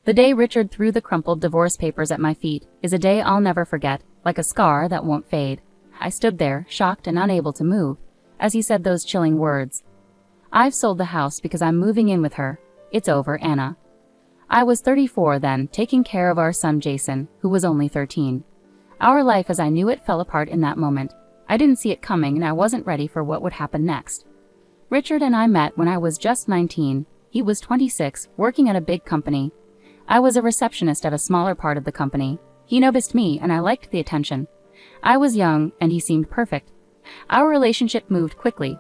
The day Richard threw the crumpled divorce papers at my feet is a day I'll never forget, like a scar that won't fade. I stood there, shocked and unable to move, as he said those chilling words. "I've sold the house because I'm moving in with her. It's over, Anna." I was 34 then, taking care of our son Jason, who was only 13. Our life as I knew it fell apart in that moment. I didn't see it coming and I wasn't ready for what would happen next. Richard and I met when I was just 19. He was 26, working at a big company. I was a receptionist at a smaller part of the company. He noticed me and I liked the attention. I was young and he seemed perfect. Our relationship moved quickly.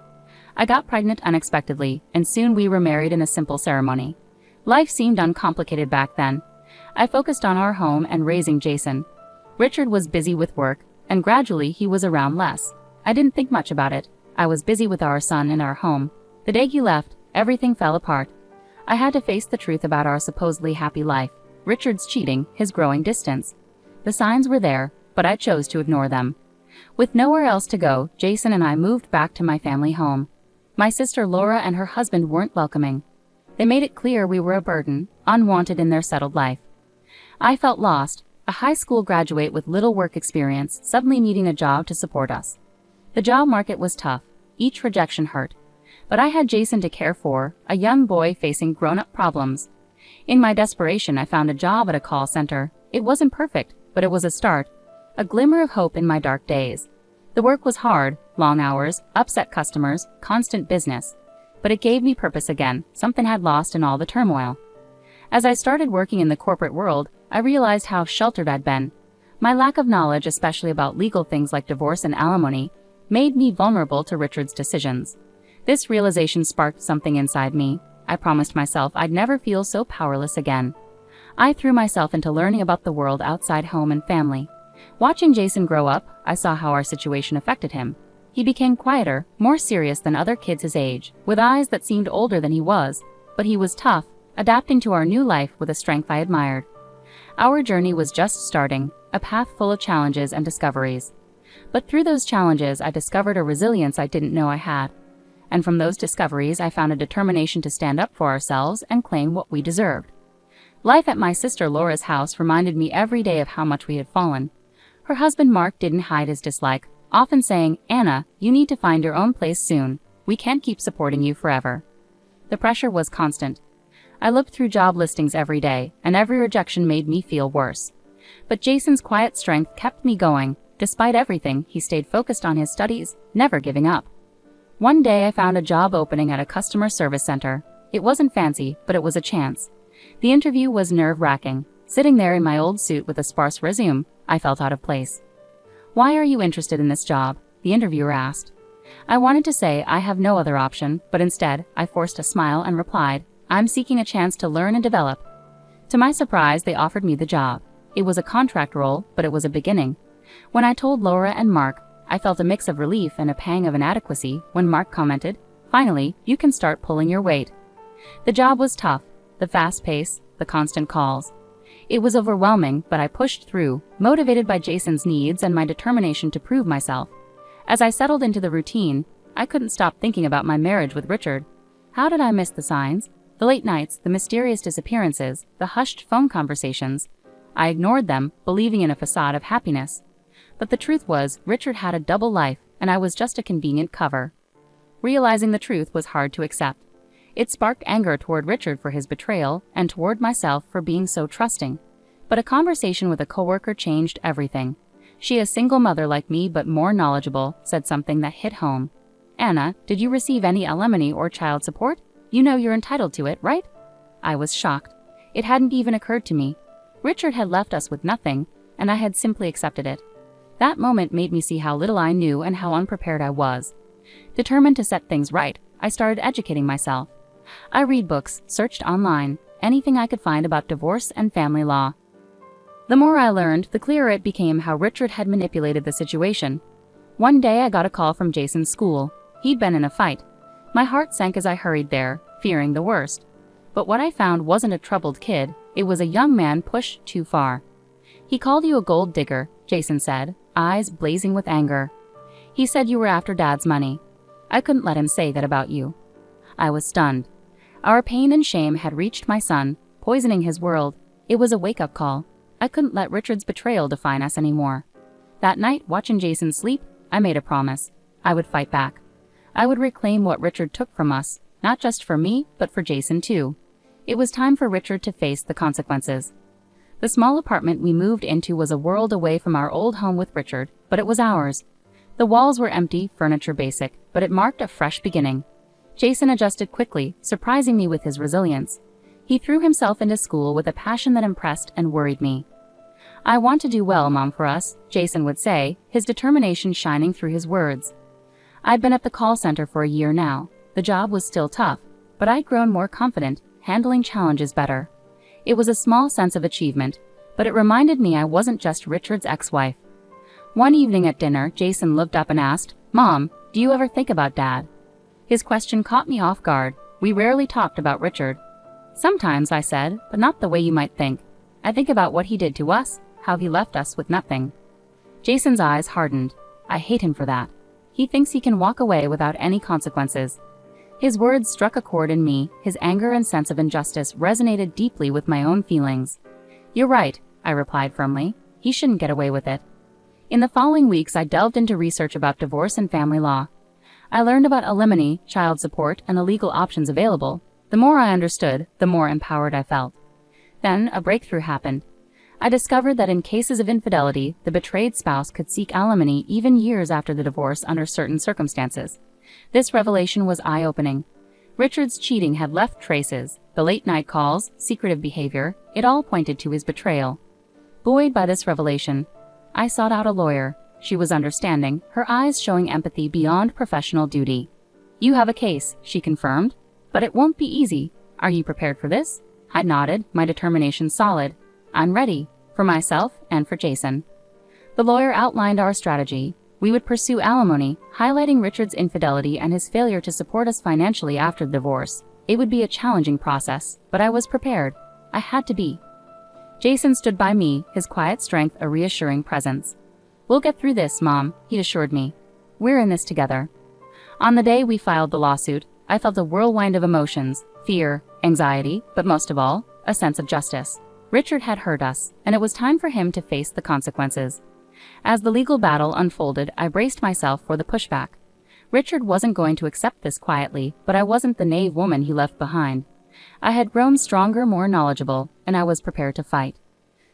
I got pregnant unexpectedly, and soon we were married in a simple ceremony. Life seemed uncomplicated back then. I focused on our home and raising Jason. Richard was busy with work, and gradually he was around less. I didn't think much about it. I was busy with our son and our home. The day he left, everything fell apart. I had to face the truth about our supposedly happy life. Richard's cheating, his growing distance. The signs were there, but I chose to ignore them. With nowhere else to go, Jason and I moved back to my family home. My sister Laura and her husband weren't welcoming. They made it clear we were a burden, unwanted in their settled life. I felt lost, a high school graduate with little work experience, suddenly needing a job to support us. The job market was tough. Each rejection hurt. But I had Jason to care for, a young boy facing grown-up problems. In my desperation, I found a job at a call center. It wasn't perfect, but it was a start, a glimmer of hope in my dark days. The work was hard, long hours, upset customers, constant business. But it gave me purpose again, something I'd lost in all the turmoil. As I started working in the corporate world, I realized how sheltered I'd been. My lack of knowledge, especially about legal things like divorce and alimony, made me vulnerable to Richard's decisions. This realization sparked something inside me. I promised myself I'd never feel so powerless again. I threw myself into learning about the world outside home and family. Watching Jason grow up, I saw how our situation affected him. He became quieter, more serious than other kids his age, with eyes that seemed older than he was, but he was tough, adapting to our new life with a strength I admired. Our journey was just starting, a path full of challenges and discoveries. But through those challenges, I discovered a resilience I didn't know I had. And from those discoveries, I found a determination to stand up for ourselves and claim what we deserved. Life at my sister Laura's house reminded me every day of how much we had fallen. Her husband Mark didn't hide his dislike, often saying, "Anna, you need to find your own place soon. We can't keep supporting you forever." The pressure was constant. I looked through job listings every day, and every rejection made me feel worse. But Jason's quiet strength kept me going. Despite everything, he stayed focused on his studies, never giving up. One day I found a job opening at a customer service center. It wasn't fancy, but it was a chance. The interview was nerve-wracking. Sitting there in my old suit with a sparse resume, I felt out of place. "Why are you interested in this job?" the interviewer asked. I wanted to say I have no other option, but instead, I forced a smile and replied, "I'm seeking a chance to learn and develop." To my surprise, they offered me the job. It was a contract role, but it was a beginning. When I told Laura and Mark, I felt a mix of relief and a pang of inadequacy when Mark commented, "Finally, you can start pulling your weight." The job was tough, the fast pace, the constant calls. It was overwhelming, but I pushed through, motivated by Jason's needs and my determination to prove myself. As I settled into the routine, I couldn't stop thinking about my marriage with Richard. How did I miss the signs? The late nights, the mysterious disappearances, the hushed phone conversations. I ignored them, believing in a facade of happiness. But the truth was, Richard had a double life, and I was just a convenient cover. Realizing the truth was hard to accept. It sparked anger toward Richard for his betrayal and toward myself for being so trusting. But a conversation with a coworker changed everything. She, a single mother like me but more knowledgeable, said something that hit home. "Anna, did you receive any alimony or child support? You know you're entitled to it, right?" I was shocked. It hadn't even occurred to me. Richard had left us with nothing, and I had simply accepted it. That moment made me see how little I knew and how unprepared I was. Determined to set things right, I started educating myself. I read books, searched online, anything I could find about divorce and family law. The more I learned, the clearer it became how Richard had manipulated the situation. One day I got a call from Jason's school. He'd been in a fight. My heart sank as I hurried there, fearing the worst. But what I found wasn't a troubled kid, it was a young man pushed too far. "He called you a gold digger," Jason said, eyes blazing with anger. "He said you were after Dad's money. I couldn't let him say that about you." I was stunned. Our pain and shame had reached my son, poisoning his world. It was a wake-up call. I couldn't let Richard's betrayal define us anymore. That night, watching Jason sleep, I made a promise. I would fight back. I would reclaim what Richard took from us, not just for me, but for Jason too. It was time for Richard to face the consequences. The small apartment we moved into was a world away from our old home with Richard, but it was ours. The walls were empty, furniture basic, but it marked a fresh beginning. Jason adjusted quickly, surprising me with his resilience. He threw himself into school with a passion that impressed and worried me. "I want to do well, Mom, for us," Jason would say, his determination shining through his words. I'd been at the call center for a year now. The job was still tough, but I'd grown more confident, handling challenges better. It was a small sense of achievement, but it reminded me I wasn't just Richard's ex-wife. One evening at dinner, Jason looked up and asked, "Mom, do you ever think about Dad?" His question caught me off guard. We rarely talked about Richard. "Sometimes," I said, "but not the way you might think. I think about what he did to us, how he left us with nothing." Jason's eyes hardened. I hate him for that. He thinks he can walk away without any consequences. His words struck a chord in me. His anger and sense of injustice resonated deeply with my own feelings. "You're right," I replied firmly. "He shouldn't get away with it." In the following weeks, I delved into research about divorce and family law. I learned about alimony, child support, and the legal options available. The more I understood, the more empowered I felt. Then, a breakthrough happened. I discovered that in cases of infidelity, the betrayed spouse could seek alimony even years after the divorce under certain circumstances. This revelation was eye-opening. Richard's cheating had left traces. The late-night calls, secretive behavior, it all pointed to his betrayal. Buoyed by this revelation, I sought out a lawyer. She was understanding, her eyes showing empathy beyond professional duty. "You have a case," she confirmed, "but it won't be easy. Are you prepared for this?" I nodded, my determination solid. "I'm ready, for myself and for Jason." The lawyer outlined our strategy. We would pursue alimony, highlighting Richard's infidelity and his failure to support us financially after the divorce. It would be a challenging process, but I was prepared. I had to be. Jason stood by me, his quiet strength a reassuring presence. "We'll get through this, Mom," he assured me. "We're in this together." On the day we filed the lawsuit, I felt a whirlwind of emotions, fear, anxiety, but most of all, a sense of justice. Richard had hurt us, and it was time for him to face the consequences. As the legal battle unfolded, I braced myself for the pushback. Richard wasn't going to accept this quietly, but I wasn't the naive woman he left behind. I had grown stronger, more knowledgeable, and I was prepared to fight.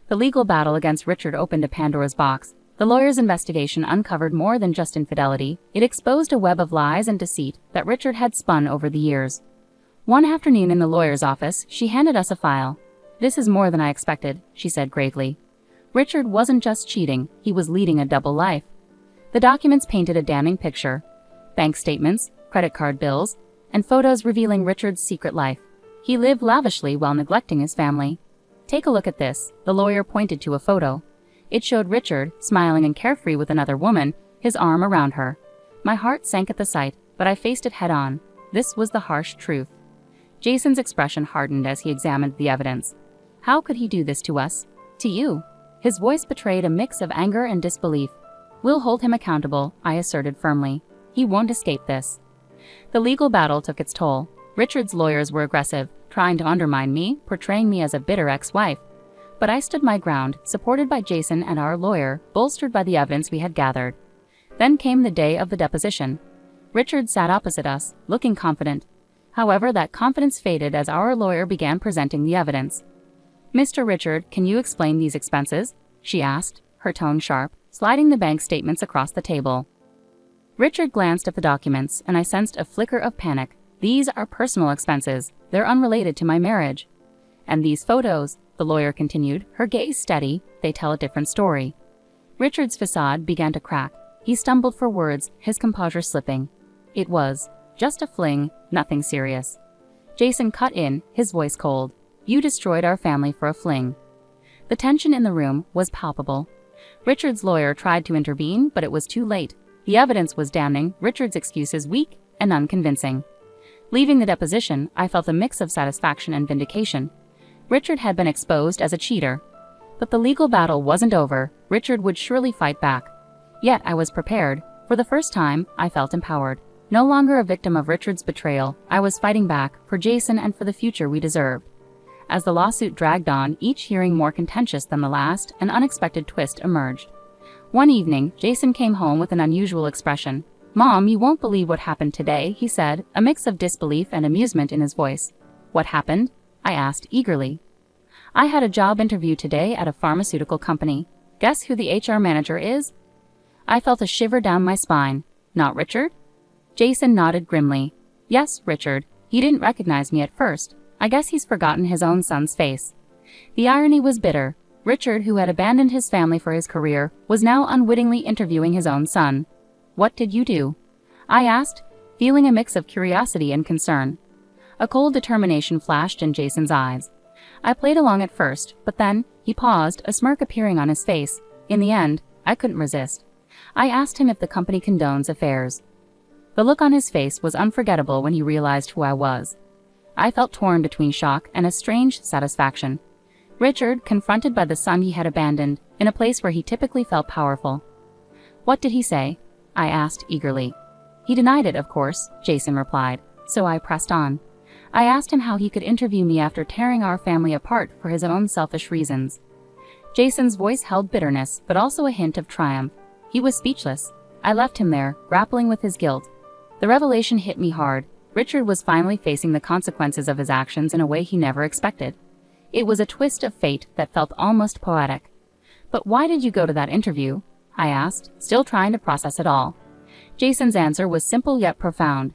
The legal battle against Richard opened a Pandora's box. The lawyer's investigation uncovered more than just infidelity. It exposed a web of lies and deceit that Richard had spun over the years. One afternoon in the lawyer's office, she handed us a file. "This is more than I expected," she said gravely. Richard wasn't just cheating, he was leading a double life. The documents painted a damning picture. Bank statements, credit card bills, and photos revealing Richard's secret life. He lived lavishly while neglecting his family. "Take a look at this," the lawyer pointed to a photo. It showed Richard, smiling and carefree with another woman, his arm around her. My heart sank at the sight, but I faced it head-on. This was the harsh truth. Jason's expression hardened as he examined the evidence. "How could he do this to us? To you?" His voice betrayed a mix of anger and disbelief. "We'll hold him accountable," I asserted firmly. "He won't escape this." The legal battle took its toll. Richard's lawyers were aggressive, trying to undermine me, portraying me as a bitter ex-wife. But I stood my ground, supported by Jason and our lawyer, bolstered by the evidence we had gathered. Then came the day of the deposition. Richard sat opposite us, looking confident. However, that confidence faded as our lawyer began presenting the evidence. "Mr. Richard, can you explain these expenses?" she asked, her tone sharp, sliding the bank statements across the table. Richard glanced at the documents, and I sensed a flicker of panic. "These are personal expenses. They're unrelated to my marriage." "And these photos," the lawyer continued, her gaze steady, "they tell a different story." Richard's facade began to crack. He stumbled for words, his composure slipping. "It was just a fling, nothing serious." Jason cut in, his voice cold. "You destroyed our family for a fling." The tension in the room was palpable. Richard's lawyer tried to intervene, but it was too late. The evidence was damning, Richard's excuses weak and unconvincing. Leaving the deposition, I felt a mix of satisfaction and vindication. Richard had been exposed as a cheater. But the legal battle wasn't over. Richard would surely fight back. Yet I was prepared. For the first time, I felt empowered. No longer a victim of Richard's betrayal, I was fighting back, for Jason and for the future we deserved. As the lawsuit dragged on, each hearing more contentious than the last, an unexpected twist emerged. One evening, Jason came home with an unusual expression. "Mom, you won't believe what happened today," he said, a mix of disbelief and amusement in his voice. "What happened?" I asked eagerly. "I had a job interview today at a pharmaceutical company. Guess who the HR manager is?" I felt a shiver down my spine. "Not Richard?" Jason nodded grimly. "Yes, Richard. He didn't recognize me at first. I guess he's forgotten his own son's face." The irony was bitter. Richard, who had abandoned his family for his career, was now unwittingly interviewing his own son. "What did you do?" I asked, feeling a mix of curiosity and concern. A cold determination flashed in Jason's eyes. I played along at first, but then he paused, a smirk appearing on his face. In the end, I couldn't resist. I asked him if the company condones affairs. The look on his face was unforgettable when he realized who I was. I felt torn between shock and a strange satisfaction. Richard, confronted by the son he had abandoned, in a place where he typically felt powerful. "What did he say?" I asked eagerly. "He denied it, of course," Jason replied, so I pressed on. I asked him how he could interview me after tearing our family apart for his own selfish reasons. Jason's voice held bitterness, but also a hint of triumph. He was speechless. I left him there, grappling with his guilt. The revelation hit me hard. Richard was finally facing the consequences of his actions in a way he never expected. It was a twist of fate that felt almost poetic. "But why did you go to that interview?" I asked, still trying to process it all. Jason's answer was simple yet profound.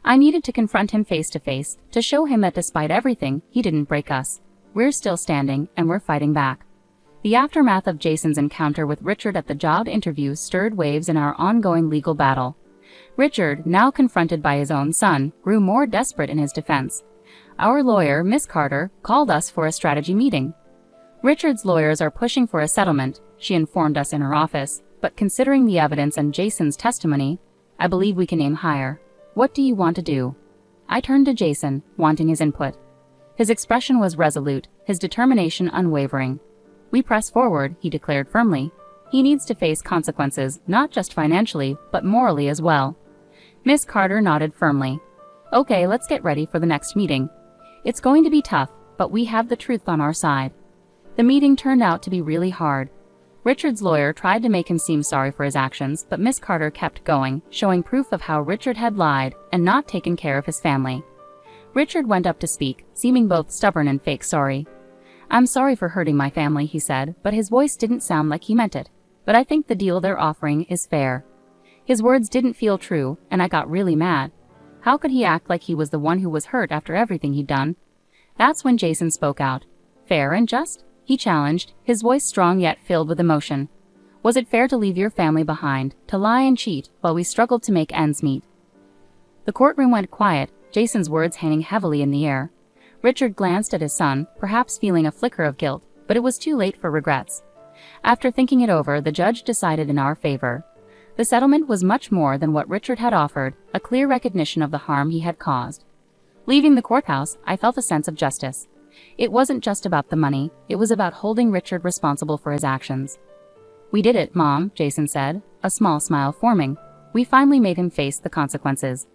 "I needed to confront him face to face, to show him that despite everything, he didn't break us. We're still standing, and we're fighting back." The aftermath of Jason's encounter with Richard at the job interview stirred waves in our ongoing legal battle. Richard, now confronted by his own son, grew more desperate in his defense. Our lawyer, Miss Carter, called us for a strategy meeting. "Richard's lawyers are pushing for a settlement," she informed us in her office, "but considering the evidence and Jason's testimony, I believe we can aim higher. What do you want to do?" I turned to Jason, wanting his input. His expression was resolute, his determination unwavering. "We press forward," he declared firmly. "He needs to face consequences, not just financially, but morally as well." Miss Carter nodded firmly. "Okay, let's get ready for the next meeting. It's going to be tough, but we have the truth on our side." The meeting turned out to be really hard. Richard's lawyer tried to make him seem sorry for his actions, but Miss Carter kept going, showing proof of how Richard had lied and not taken care of his family. Richard went up to speak, seeming both stubborn and fake sorry. "I'm sorry for hurting my family," he said, but his voice didn't sound like he meant it. "But I think the deal they're offering is fair." His words didn't feel true, and I got really mad. How could he act like he was the one who was hurt after everything he'd done? That's when Jason spoke out. "Fair and just?" he challenged, his voice strong yet filled with emotion. "Was it fair to leave your family behind, to lie and cheat, while we struggled to make ends meet?" The courtroom went quiet, Jason's words hanging heavily in the air. Richard glanced at his son, perhaps feeling a flicker of guilt, but it was too late for regrets. After thinking it over, the judge decided in our favor. The settlement was much more than what Richard had offered, a clear recognition of the harm he had caused. Leaving the courthouse, I felt a sense of justice. It wasn't just about the money, it was about holding Richard responsible for his actions. "We did it, Mom," Jason said, a small smile forming. "We finally made him face the consequences."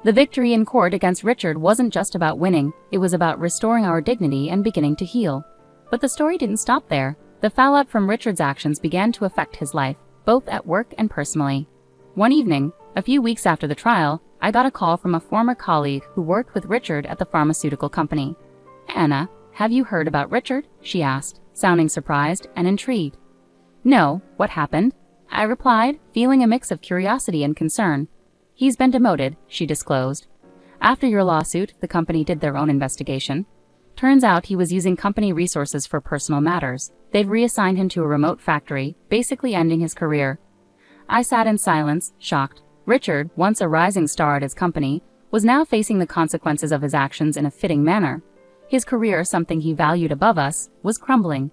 The victory in court against Richard wasn't just about winning, it was about restoring our dignity and beginning to heal. But the story didn't stop there. The fallout from Richard's actions began to affect his life, both at work and personally. One evening, a few weeks after the trial, I got a call from a former colleague who worked with Richard at the pharmaceutical company. "Anna, have you heard about Richard?" she asked, sounding surprised and intrigued. "No, what happened?" I replied, feeling a mix of curiosity and concern. "He's been demoted," she disclosed. "After your lawsuit, the company did their own investigation. Turns out he was using company resources for personal matters. They've reassigned him to a remote factory, basically ending his career." I sat in silence, shocked. Richard, once a rising star at his company, was now facing the consequences of his actions in a fitting manner. His career, something he valued above us, was crumbling.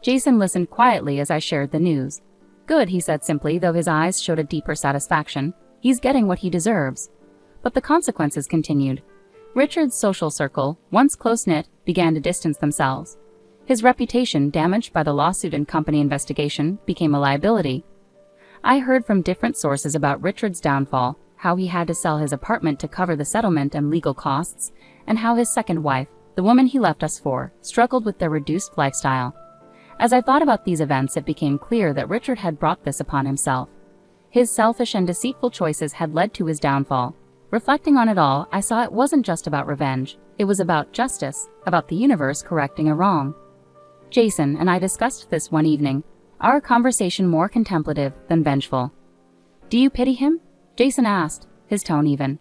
Jason listened quietly as I shared the news. "Good," he said simply, though his eyes showed a deeper satisfaction. "He's getting what he deserves." But the consequences continued. Richard's social circle, once close-knit, began to distance themselves. His reputation, damaged by the lawsuit and company investigation, became a liability. I heard from different sources about Richard's downfall, how he had to sell his apartment to cover the settlement and legal costs, and how his second wife, the woman he left us for, struggled with their reduced lifestyle. As I thought about these events, it became clear that Richard had brought this upon himself. His selfish and deceitful choices had led to his downfall. Reflecting on it all, I saw it wasn't just about revenge. It was about justice, about the universe correcting a wrong. Jason and I discussed this one evening, our conversation more contemplative than vengeful. "Do you pity him?" Jason asked, his tone even.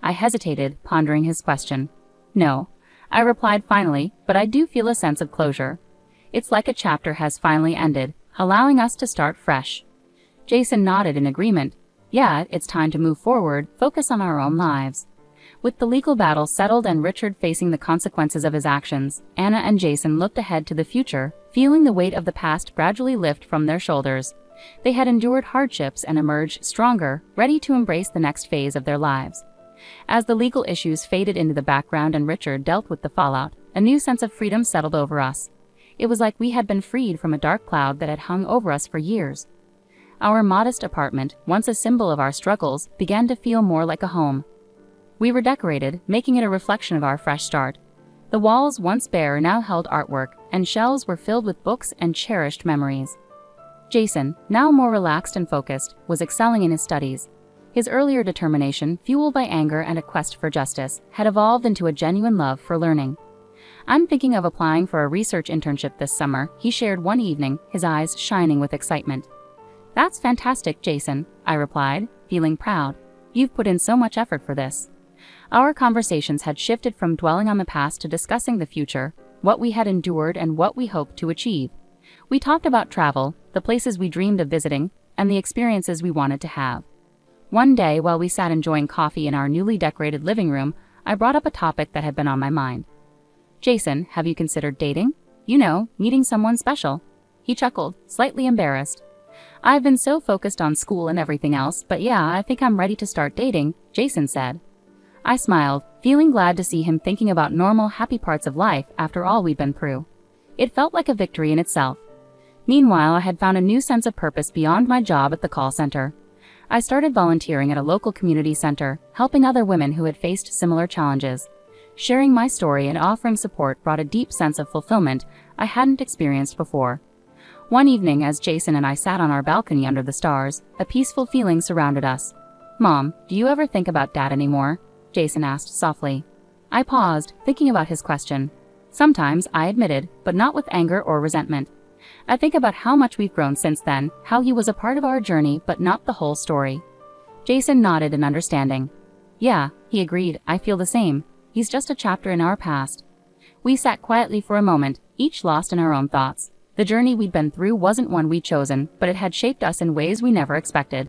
I hesitated, pondering his question. "No," I replied finally, "but I do feel a sense of closure. It's like a chapter has finally ended, allowing us to start fresh." Jason nodded in agreement. "Yeah, it's time to move forward, focus on our own lives." With the legal battle settled and Richard facing the consequences of his actions, Anna and Jason looked ahead to the future, feeling the weight of the past gradually lift from their shoulders. They had endured hardships and emerged stronger, ready to embrace the next phase of their lives. As the legal issues faded into the background and Richard dealt with the fallout, a new sense of freedom settled over us. It was like we had been freed from a dark cloud that had hung over us for years. Our modest apartment, once a symbol of our struggles, began to feel more like a home. We were decorated, making it a reflection of our fresh start. The walls, once bare, now held artwork, and shelves were filled with books and cherished memories. Jason, now more relaxed and focused, was excelling in his studies. His earlier determination, fueled by anger and a quest for justice, had evolved into a genuine love for learning. "I'm thinking of applying for a research internship this summer," he shared one evening, his eyes shining with excitement. "That's fantastic, Jason," I replied, feeling proud. "You've put in so much effort for this." Our conversations had shifted from dwelling on the past to discussing the future, what we had endured and what we hoped to achieve. We talked about travel, the places we dreamed of visiting, and the experiences we wanted to have. One day, while we sat enjoying coffee in our newly decorated living room, I brought up a topic that had been on my mind. "Jason, have you considered dating? You know, meeting someone special." He chuckled, slightly embarrassed. "I've been so focused on school and everything else, but yeah, I think I'm ready to start dating," Jason said. I smiled, feeling glad to see him thinking about normal, happy parts of life after all we'd been through. It felt like a victory in itself. Meanwhile, I had found a new sense of purpose beyond my job at the call center. I started volunteering at a local community center, helping other women who had faced similar challenges. Sharing my story and offering support brought a deep sense of fulfillment I hadn't experienced before. One evening, as Jason and I sat on our balcony under the stars, a peaceful feeling surrounded us. "Mom, do you ever think about Dad anymore?" Jason asked softly. I paused, thinking about his question. "Sometimes," I admitted, but not with anger or resentment. "I think about how much we've grown since then, how he was a part of our journey but not the whole story." Jason nodded in understanding. "Yeah," he agreed, "I feel the same. He's just a chapter in our past." We sat quietly for a moment, each lost in our own thoughts. The journey we'd been through wasn't one we'd chosen, but it had shaped us in ways we never expected.